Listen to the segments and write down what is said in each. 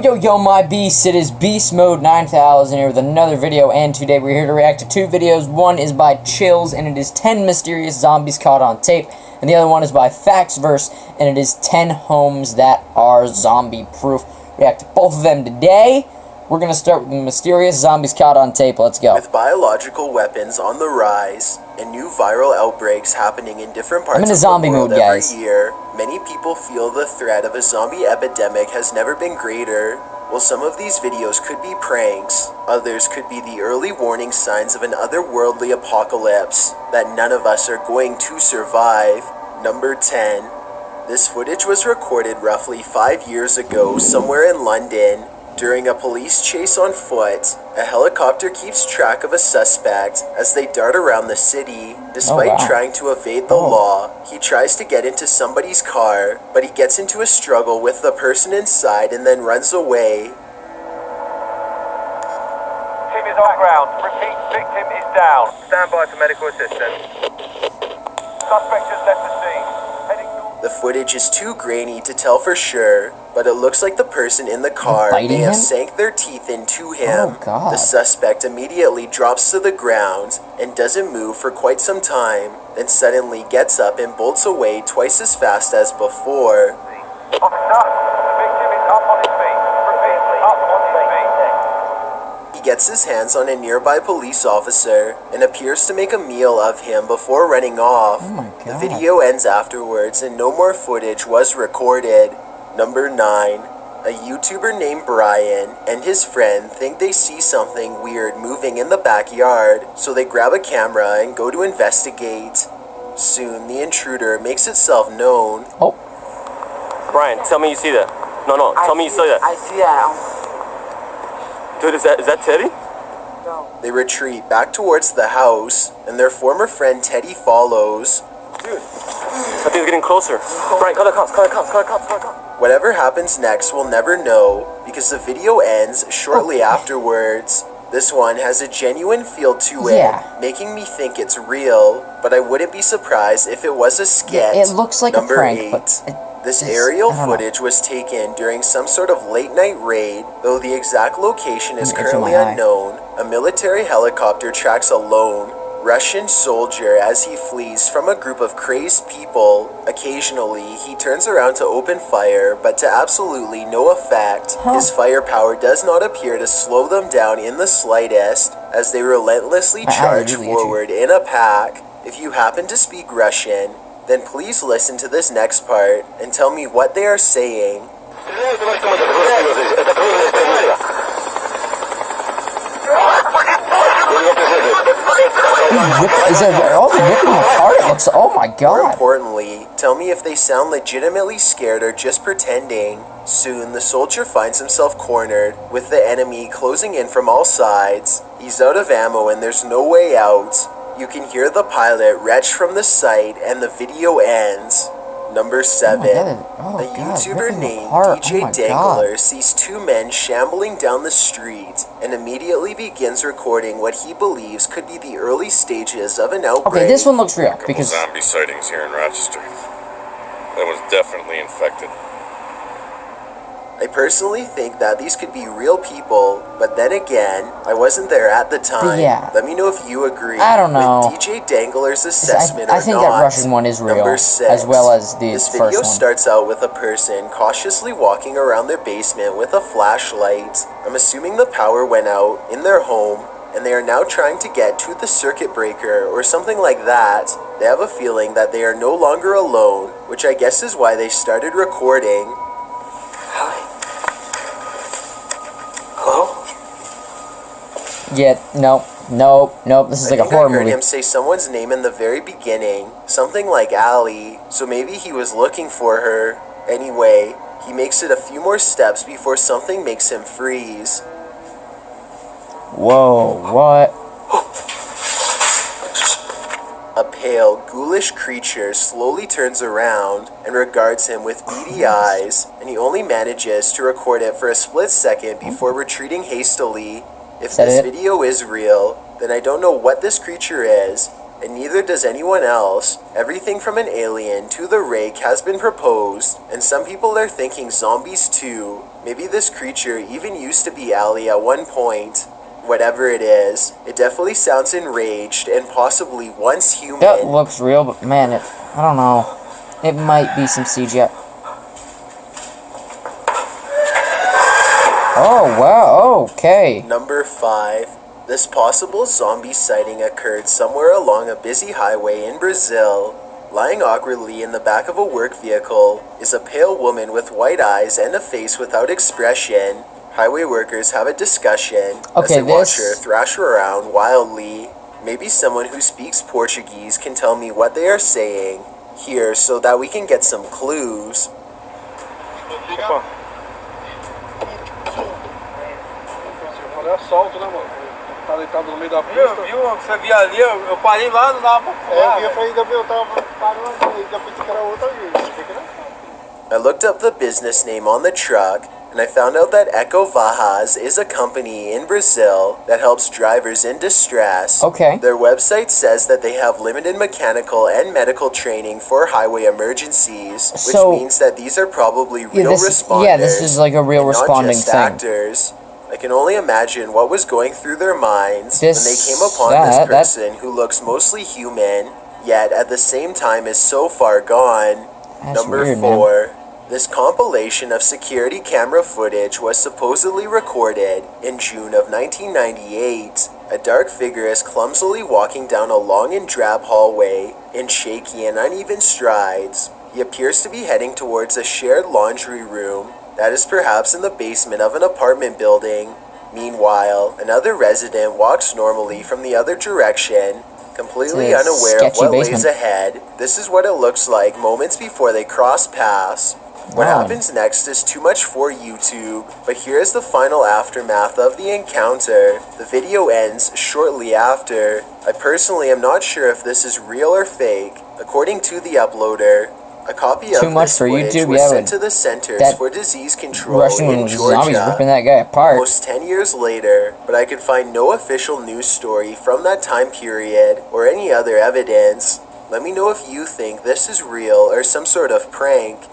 Yo, my beasts, it is Beast Mode 9000 here with another video, and today we're here to react to two videos. One is by Chills, and it is 10 mysterious zombies caught on tape, and the other one is by Faxverse, and it is 10 homes that are zombie-proof. React to both of them today. We're going to start with the mysterious zombies caught on tape. Let's go. With biological weapons on the rise, and new viral outbreaks happening in different parts of the world every year, many people feel the threat of a zombie epidemic has never been greater. While some of these videos could be pranks, others could be the early warning signs of an otherworldly apocalypse that none of us are going to survive. Number 10. This footage was recorded roughly 5 years ago somewhere in London. During a police chase on foot, a helicopter keeps track of a suspect as they dart around the city. Despite trying to evade the law, he tries to get into somebody's car, but he gets into a struggle with the person inside and then runs away. Team is on ground. Repeat, victim is down. Stand by for medical assistance. Suspect just left the scene. The footage is too grainy to tell for sure, but it looks like the person in the car may have sank their teeth into him. The suspect immediately drops to the ground and doesn't move for quite some time, then suddenly gets up and bolts away twice as fast as before. Officer, the victim is up on his feet. Repeat, up on his feet. He gets his hands on a nearby police officer and appears to make a meal of him before running off. The video ends afterwards and no more footage was recorded. Number 9. A YouTuber named Brian and his friend think they see something weird moving in the backyard, so they grab a camera and go to investigate. Soon, the intruder makes itself known. Brian, tell me you see that. No, tell me you see that. I see that. Dude, is that Teddy? No. They retreat back towards the house, and their former friend Teddy follows. Dude, I think it's getting closer. Brian, call the cops. Whatever happens next we'll never know, because the video ends shortly afterwards. This one has a genuine feel to it, making me think it's real, but I wouldn't be surprised if it was a sketch. It looks like Number a prank, 8. but this aerial footage was taken during some sort of late-night raid, though the exact location is currently unknown. A military helicopter tracks a lone Russian soldier as he flees from a group of crazed people. Occasionally, he turns around to open fire, but to absolutely no effect. His firepower does not appear to slow them down in the slightest, as they relentlessly charge forward in a pack. If you happen to speak Russian, then please listen to this next part and tell me what they are saying. Oh my god. More importantly, tell me if they sound legitimately scared or just pretending. Soon, the soldier finds himself cornered, with the enemy closing in from all sides. He's out of ammo and there's no way out. You can hear the pilot retch from the site and the video ends. Number 7. A YouTuber named DJ Dangler sees two men shambling down the street and immediately begins recording what he believes could be the early stages of an outbreak. Okay, this one looks real because zombie sightings here in Rochester. That was definitely infected. I personally think that these could be real people, but then again, I wasn't there at the time. Let me know if you agree. I don't know. With DJ Dangler's assessment I think that Russian one is real. Number 6. As well as the This first one. video starts out with a person cautiously walking around their basement with a flashlight. I'm assuming the power went out in their home, and they are now trying to get to the circuit breaker or something like that. They have a feeling that they are no longer alone, which I guess is why they started recording. Yeah, nope. This is like a horror movie. I heard him say someone's name in the very beginning, something like Allie, so maybe he was looking for her. Anyway, he makes it a few more steps before something makes him freeze. Whoa, what? A pale, ghoulish creature slowly turns around and regards him with beady eyes, and he only manages to record it for a split second before retreating hastily. If this video is real, then I don't know what this creature is, and neither does anyone else. Everything from an alien to the rake has been proposed, and some people are thinking zombies too. Maybe this creature even used to be Allie at one point. Whatever it is, it definitely sounds enraged and possibly once human. That looks real, but man, I don't know. It might be some CGI. Oh, wow, okay. Number 5. This possible zombie sighting occurred somewhere along a busy highway in Brazil. Lying awkwardly in the back of a work vehicle is a pale woman with white eyes and a face without expression. Highway workers have a discussion as they watch her thrash around wildly. Maybe someone who speaks Portuguese can tell me what they are saying here so that we can get some clues. Solto, né, mano? Tá deitado no meio da pista. Viu? Você via ali, eu parei lá, não dava pra pular. Eu falei, eu tava parando, eu pensei que era outra vez. I looked up the business name on the truck, and I found out that Eco Vahas is a company in Brazil that helps drivers in distress. Okay. Their website says that they have limited mechanical and medical training for highway emergencies, which means that these are probably real responders. Yeah, this is like a real responding not just thing. Actors. I can only imagine what was going through their minds when they came upon this person who looks mostly human, yet at the same time is so far gone. Number 4. This compilation of security camera footage was supposedly recorded in June of 1998. A dark figure is clumsily walking down a long and drab hallway in shaky and uneven strides. He appears to be heading towards a shared laundry room that is perhaps in the basement of an apartment building. Meanwhile, another resident walks normally from the other direction, completely unaware of what lays ahead. This is what it looks like moments before they cross paths. What happens next is too much for YouTube, but here is the final aftermath of the encounter. The video ends shortly after. I personally am not sure if this is real or fake. According to the uploader, a copy of this footage was sent to the Centers for Disease Control in Georgia ripping that guy apart. almost 10 years later, but I could find no official news story from that time period or any other evidence. Let me know if you think this is real or some sort of prank.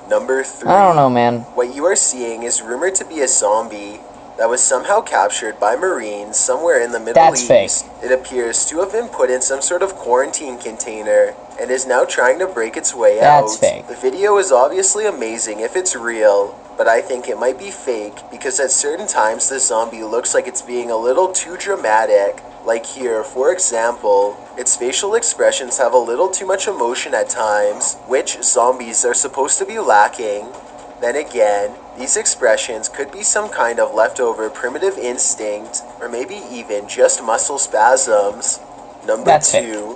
Number 3. I don't know, man. What you are seeing is rumored to be a zombie that was somehow captured by Marines somewhere in the Middle East. Fake. It appears to have been put in some sort of quarantine container and is now trying to break its way out. Fake. The video is obviously amazing if it's real, but I think it might be fake because at certain times the zombie looks like it's being a little too dramatic. Like here, for example, its facial expressions have a little too much emotion at times, which zombies are supposed to be lacking. Then again, these expressions could be some kind of leftover primitive instinct, or maybe even just muscle spasms. Number 2,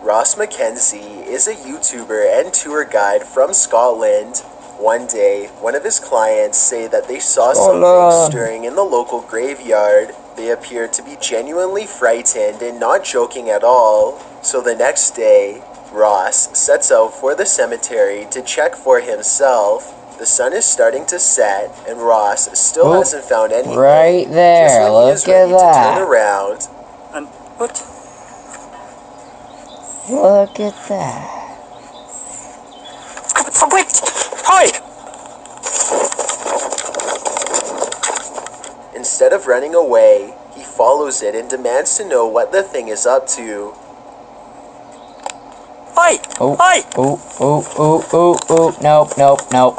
Ross Mackenzie is a YouTuber and tour guide from Scotland. One day, one of his clients say that they saw something stirring in the local graveyard. They appeared to be genuinely frightened and not joking at all. So the next day, Ross sets out for the cemetery to check for himself. The sun is starting to set, and Ross still hasn't found anything. Right there, just when look he is ready at that. to turn around. And what? Look at that. Wait! Hi! Instead of running away, he follows it and demands to know what the thing is up to. Hi! Hi!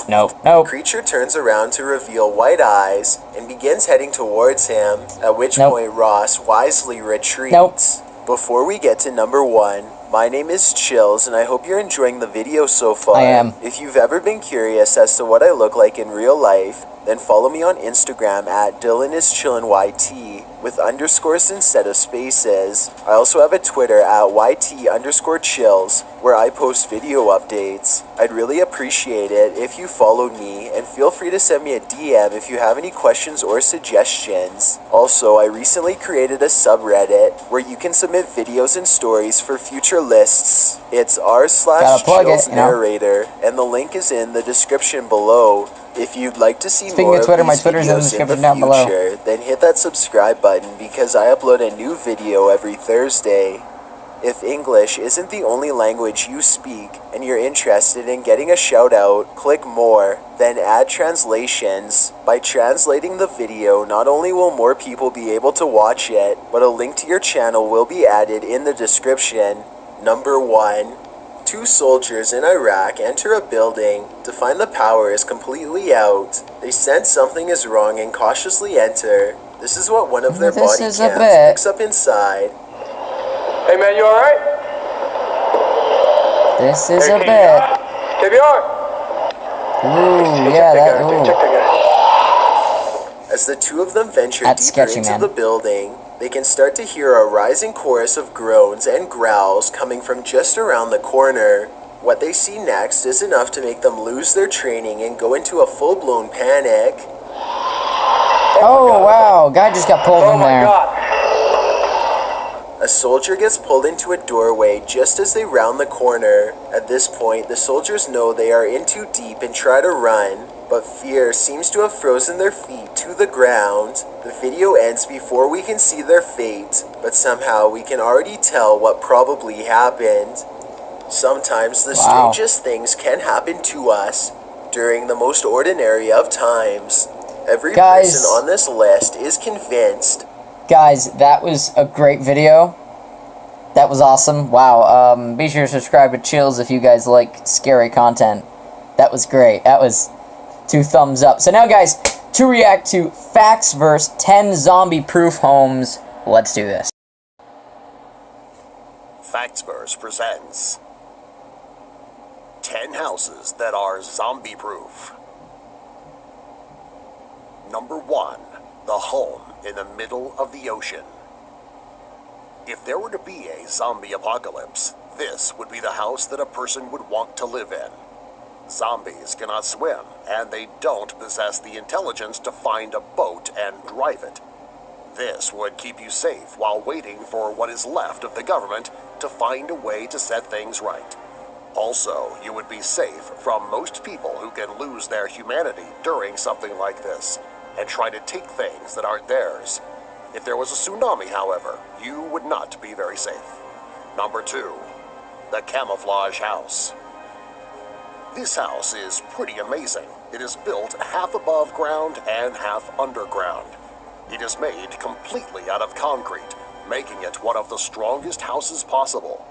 Nope. Creature turns around to reveal white eyes and begins heading towards him, at which point Ross wisely retreats. Before we get to number 1, my name is Chills and I hope you're enjoying the video so far. I am. If you've ever been curious as to what I look like in real life, then follow me on Instagram at DylanIsChillinYT with underscores instead of spaces. I also have a Twitter at YT_chills where I post video updates. I'd really appreciate it if you followed me, and feel free to send me a DM if you have any questions or suggestions. Also, I recently created a subreddit where you can submit videos and stories for future lists. It's r/chillsnarrator, and the link is in the description below. If you'd like to see more of my these Twitter's in the videos in the description down below. future, then hit that subscribe button because I upload a new video every Thursday. If English isn't the only language you speak and you're interested in getting a shout out, click more, then add translations. By translating the video, not only will more people be able to watch it, but a link to your channel will be added in the description. Number 1. 2 soldiers in Iraq enter a building to find the power is completely out. They sense something is wrong and cautiously enter. This is what one of their body cams picks up inside. Hey man, you alright? This is a bit. Ooh, yeah, that. Ooh. As the 2 of them venture deeper into the building, they can start to hear a rising chorus of groans and growls coming from just around the corner. What they see next is enough to make them lose their training and go into a full-blown panic. Oh wow, guy just got pulled in there. A soldier gets pulled into a doorway just as they round the corner. At this point, the soldiers know they are in too deep and try to run, but fear seems to have frozen their feet to the ground. The video ends before we can see their fate, but somehow we can already tell what probably happened. Sometimes the strangest things can happen to us during the most ordinary of times. Every person on this list is convinced. Guys, that was a great video. That was awesome. Wow. Be sure to subscribe to Chills if you guys like scary content. That was great. That was 2 thumbs up. So now, guys, to react to Facts vs. 10 zombie-proof homes. Let's do this. Facts vs. presents 10 houses that are zombie-proof. Number 1. The home in the middle of the ocean. If there were to be a zombie apocalypse, this would be the house that a person would want to live in. Zombies cannot swim, and they don't possess the intelligence to find a boat and drive it. This would keep you safe while waiting for what is left of the government to find a way to set things right. Also, you would be safe from most people who can lose their humanity during something like this and try to take things that aren't theirs. If there was a tsunami, however, you would not be very safe. Number 2. The Camouflage House. This house is pretty amazing. It is built half above ground and half underground. It is made completely out of concrete, making it one of the strongest houses possible.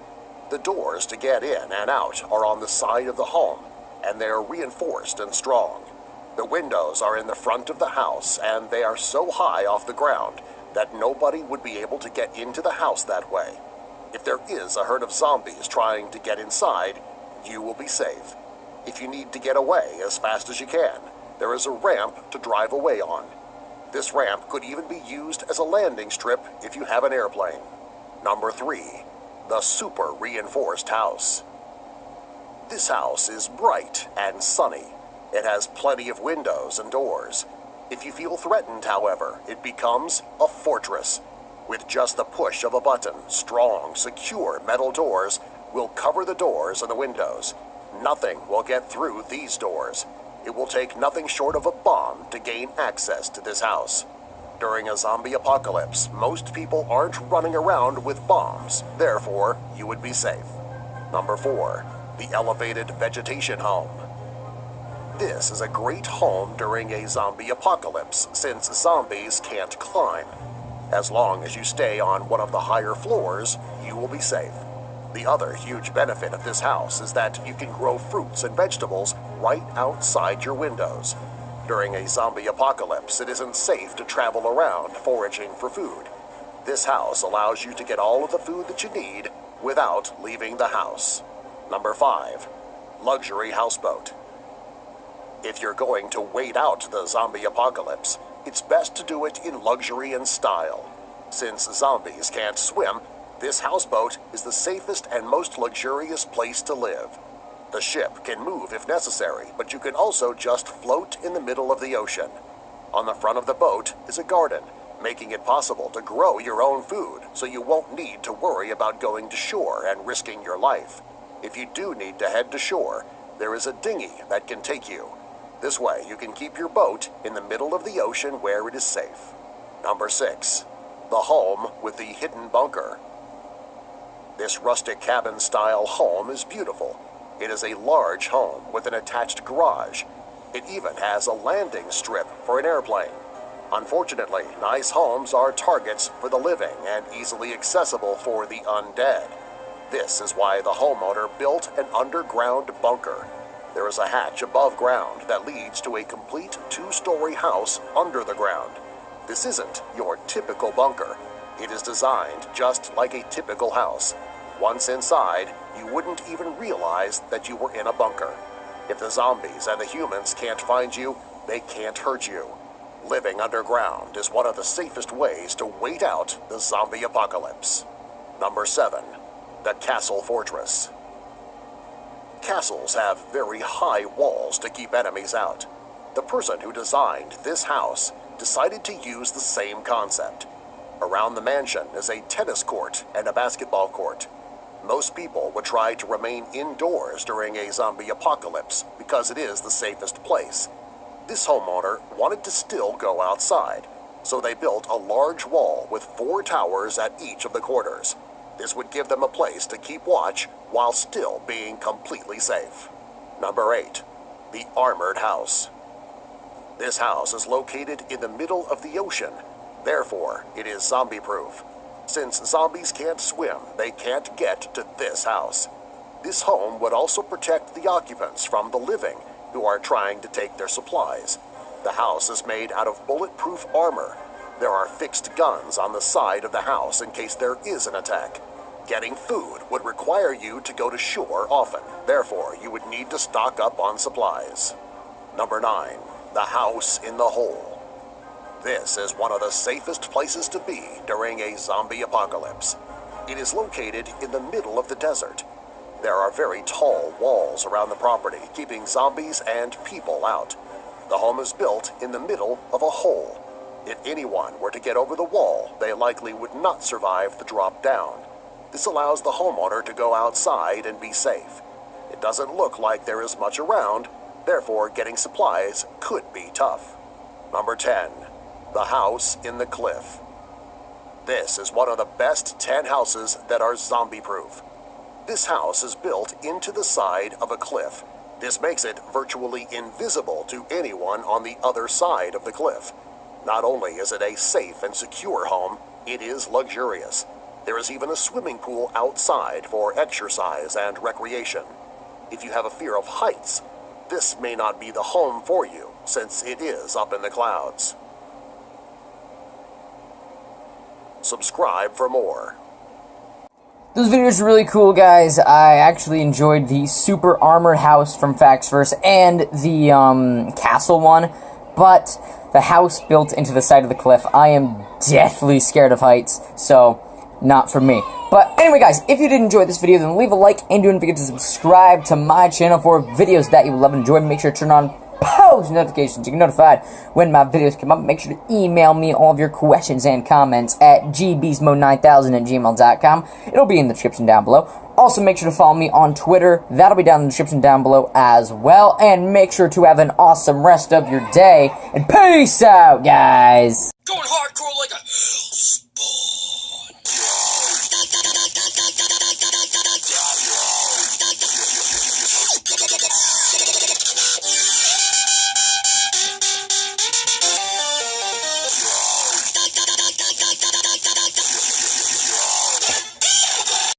The doors to get in and out are on the side of the home, and they are reinforced and strong. The windows are in the front of the house, and they are so high off the ground that nobody would be able to get into the house that way. If there is a herd of zombies trying to get inside, you will be safe. If you need to get away as fast as you can, there is a ramp to drive away on. This ramp could even be used as a landing strip if you have an airplane. Number 3. The Super Reinforced House. This house is bright and sunny. It has plenty of windows and doors. If you feel threatened, however, it becomes a fortress. With just the push of a button, strong, secure metal doors will cover the doors and the windows. Nothing will get through these doors. It will take nothing short of a bomb to gain access to this house. During a zombie apocalypse, most people aren't running around with bombs. Therefore, you would be safe. Number 4. The Elevated Vegetation Home. This is a great home during a zombie apocalypse, since zombies can't climb. As long as you stay on one of the higher floors, you will be safe. The other huge benefit of this house is that you can grow fruits and vegetables right outside your windows. During a zombie apocalypse, it isn't safe to travel around foraging for food. This house allows you to get all of the food that you need without leaving the house. Number 5. Luxury Houseboat. If you're going to wait out the zombie apocalypse, it's best to do it in luxury and style. Since zombies can't swim, this houseboat is the safest and most luxurious place to live. The ship can move if necessary, but you can also just float in the middle of the ocean. On the front of the boat is a garden, making it possible to grow your own food, so you won't need to worry about going to shore and risking your life. If you do need to head to shore, there is a dinghy that can take you. This way, you can keep your boat in the middle of the ocean where it is safe. Number 6. The home with the hidden bunker. This rustic cabin-style home is beautiful. It is a large home with an attached garage. It even has a landing strip for an airplane. Unfortunately, nice homes are targets for the living and easily accessible for the undead. This is why the homeowner built an underground bunker. There is a hatch above ground that leads to a complete 2-story house under the ground. This isn't your typical bunker. It is designed just like a typical house. Once inside, you wouldn't even realize that you were in a bunker. If the zombies and the humans can't find you, they can't hurt you. Living underground is one of the safest ways to wait out the zombie apocalypse. Number 7. The Castle Fortress. Castles have very high walls to keep enemies out. The person who designed this house decided to use the same concept. Around the mansion is a tennis court and a basketball court. Most people would try to remain indoors during a zombie apocalypse because it is the safest place. This homeowner wanted to still go outside, so they built a large wall with 4 towers at each of the corners. This would give them a place to keep watch while still being completely safe. Number 8. The Armored House. This house is located in the middle of the ocean. Therefore, it is zombie-proof. Since zombies can't swim, they can't get to this house. This home would also protect the occupants from the living who are trying to take their supplies. The house is made out of bulletproof armor. There are fixed guns on the side of the house in case there is an attack. Getting food would require you to go to shore often. Therefore, you would need to stock up on supplies. Number 9. The House in the Hole. This is one of the safest places to be during a zombie apocalypse. It is located in the middle of the desert. There are very tall walls around the property, keeping zombies and people out. The home is built in the middle of a hole. If anyone were to get over the wall, they likely would not survive the drop down. This allows the homeowner to go outside and be safe. It doesn't look like there is much around, therefore getting supplies could be tough. Number 10. The House in the Cliff. This is one of the best 10 houses that are zombie-proof. This house is built into the side of a cliff. This makes it virtually invisible to anyone on the other side of the cliff. Not only is it a safe and secure home, it is luxurious. There is even a swimming pool outside for exercise and recreation. If you have a fear of heights, this may not be the home for you, since it is up in the clouds. Subscribe for more. Those videos are really cool, guys. I actually enjoyed the Super Armored House from Factsverse and the castle one, but the house built into the side of the cliff, I am deathly scared of heights, so not for me. But anyway, guys, if you did enjoy this video, then leave a like and don't forget to subscribe to my channel for videos that you will love and enjoy. Make sure to turn on post notifications to get notified when my videos come up. Make sure to email me all of your questions and comments at gbeastmode9000@gmail.com. It'll be in the description down below. Also, make sure to follow me on Twitter. That'll be down in the description down below as well. And make sure to have an awesome rest of your day. And peace out, guys! Going hardcore like a